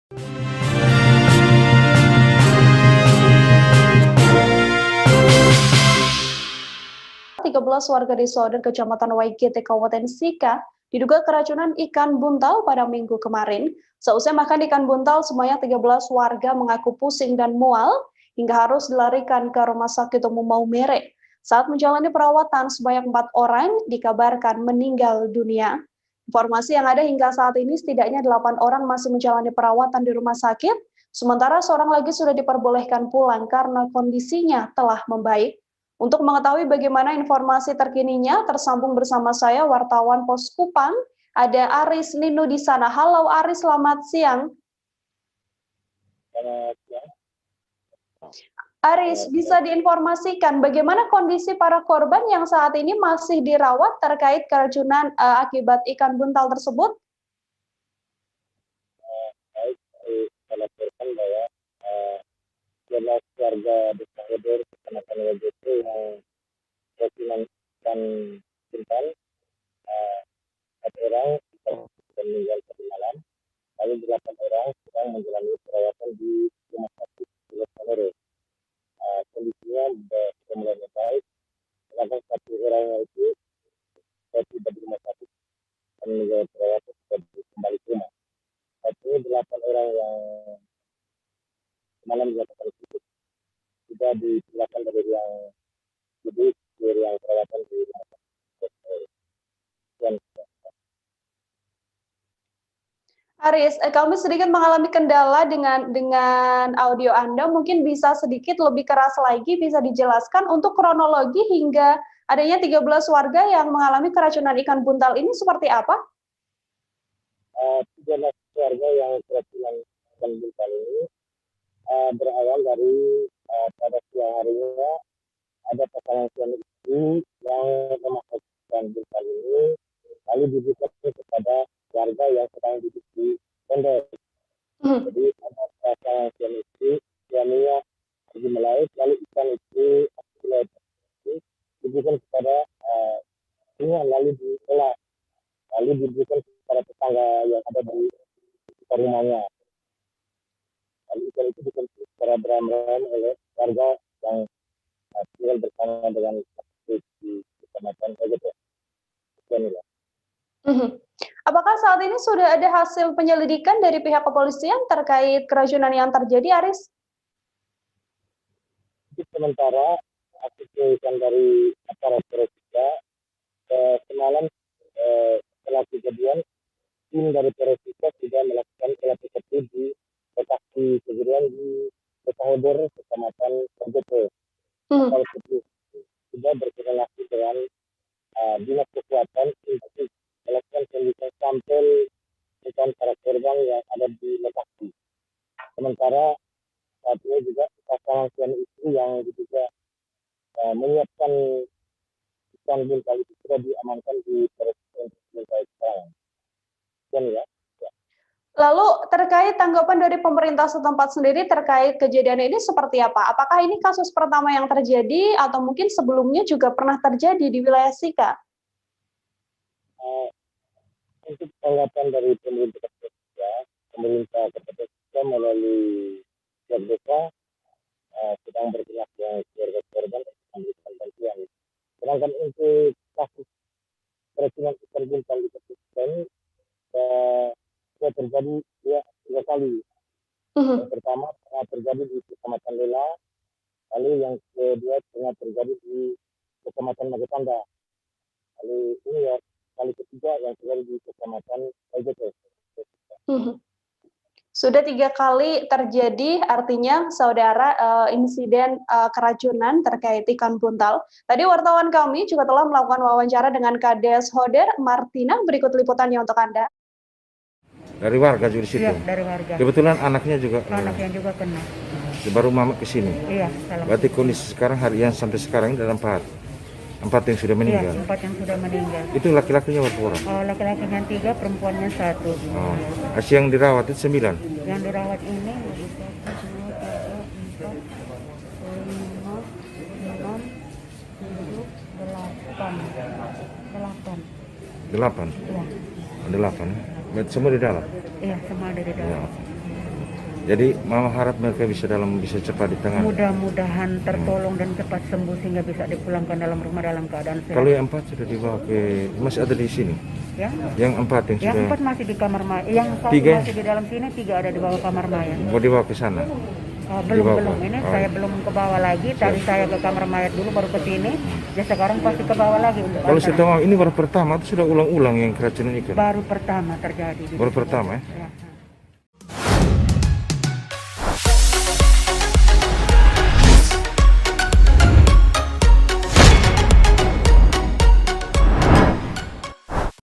13 warga di Soden, Kecamatan Waigete, Kabupaten Sika, diduga keracunan ikan buntal pada Minggu kemarin. Seusai makan ikan buntal, semuanya 13 warga mengaku pusing dan mual hingga harus dilarikan ke Rumah Sakit Umum Maumere. Saat menjalani perawatan, sebanyak 4 orang dikabarkan meninggal dunia. Informasi yang ada hingga saat ini setidaknya 8 orang masih menjalani perawatan di rumah sakit, sementara seorang lagi sudah diperbolehkan pulang karena kondisinya telah membaik. Untuk mengetahui bagaimana informasi terkininya, tersambung bersama saya wartawan Pos Kupang, ada Aris Nino di sana. Halo Aris, selamat siang. Aris, bisa diinformasikan bagaimana kondisi para korban yang saat ini masih dirawat terkait keracunan akibat ikan buntal tersebut? Baik, saya laporkan bahwa 12 warga desa Hoder, Kecamatan Waigete yang keracunan ikan buntal, 4 orang sudah meninggal tadi malam, lalu 8 orang sedang menjalani perawatan di Rumah Sakit Umum Maumere. Kondisinya sudah mulai membaik, sedangkan 1 orang itu tiba di rumah sakit dan menjalani perawatan sudah kembali ke rumah. Artinya 8 orang yang semalam dilakukan sudah dipindahkan dari yang hidup ke yang perawatan di rumah sakit. Aris, kami sedikit mengalami kendala dengan audio Anda. Mungkin bisa sedikit lebih keras lagi, bisa dijelaskan untuk kronologi hingga adanya 13 warga yang mengalami keracunan ikan buntal ini seperti apa? 13 warga yang keracunan ikan buntal ini berawal dari pada siang harinya ada pasangan suami istri yang memakai ikan buntal ini lalu diberikan kepada warga yang sedang duduk di tenda. Jadi ada pasangan suami istri, suaminya pergi melaut, lalu ikan itu diberikan kepada lalu diolah, lalu diberikan kepada tetangga yang ada di sekitar rumahnya. Lalu ikan itu dikonsumsi secara beramai oleh warga yang tinggal bersama dengan di Kecamatan Waigete. Apakah saat ini sudah ada hasil penyelidikan dari pihak kepolisian terkait keracunan yang terjadi, Aris? Sementara hasil penyelidikan dari aparat Polresika semalam setelah kejadian, tim dari Polresika sudah melakukan olah tkp di lokasi kejadian di Desa Hoder, Kecamatan Waigete. Sudah berkoordinasi dengan dinas kesehatan untuk melakukan pemeriksaan sampel ikan para korban yang ada di lokasi. Sementara saat ini juga pasangan suami istri yang diduga menyiapkan ikan buntal itu sudah diamankan di Polres sekarang. Ya. Lalu terkait tanggapan dari pemerintah setempat sendiri terkait kejadian ini seperti apa? Apakah ini kasus pertama yang terjadi atau mungkin sebelumnya juga pernah terjadi di wilayah Sika? Untuk tanggapan dari pemerintah Kabupaten Sika melalui pihak desa sedang bergerak yang keluarga korban memberikan bantuan. Sedangkan untuk kasus keracunan ikan buntal di Sika ini sudah terjadi 3 kali. Yang pertama pernah terjadi di Kecamatan Lela, lalu yang kedua pernah terjadi di Kecamatan Magetanda, lalu ini ya kali ketiga yang terjadi di Kecamatan Waigete. Sudah 3 kali terjadi, artinya saudara insiden keracunan terkait ikan buntal. Tadi wartawan kami juga telah melakukan wawancara dengan Kades Hoder, Martina. Berikut liputannya untuk Anda. Dari warga juga di situ? Iya, dari warga. Kebetulan anaknya juga? Anaknya juga kena. Baru mama kesini? Iya. Berarti kondisi sekarang harian sampai sekarang ini ada 4 yang sudah meninggal? Iya, 4 yang sudah meninggal. Itu laki-lakinya berapa orang? Oh, laki-lakinya 3, perempuannya 1. Oh. Yang dirawat itu 9? Yang dirawat ini 8. Iya. Ada 8. Semua di dalam? Iya, semua ada di dalam. Jadi Mama harap mereka bisa cepat ditangani. Mudah-mudahan tertolong dan cepat sembuh sehingga bisa dipulangkan dalam rumah dalam keadaan sehat. Kalau yang 4 sudah dibawa masih ada di sini. Ya. Yang 4 yang Yang sudah 4 masih di kamar mayat. Yang 1 Tiga? masih di dalam sini, 3 ada di bawah kamar mayat. mau dibawa ke sana. Belum. Ini saya belum ke bawah lagi. Tadi saya ke kamar mayat dulu baru ke sini. Ya sekarang pasti ke bawah lagi untuk Kalau antar. saya tahu ini baru pertama atau sudah ulang-ulang yang keracunan ikan? Baru pertama terjadi. Baru pertama ya? Ya.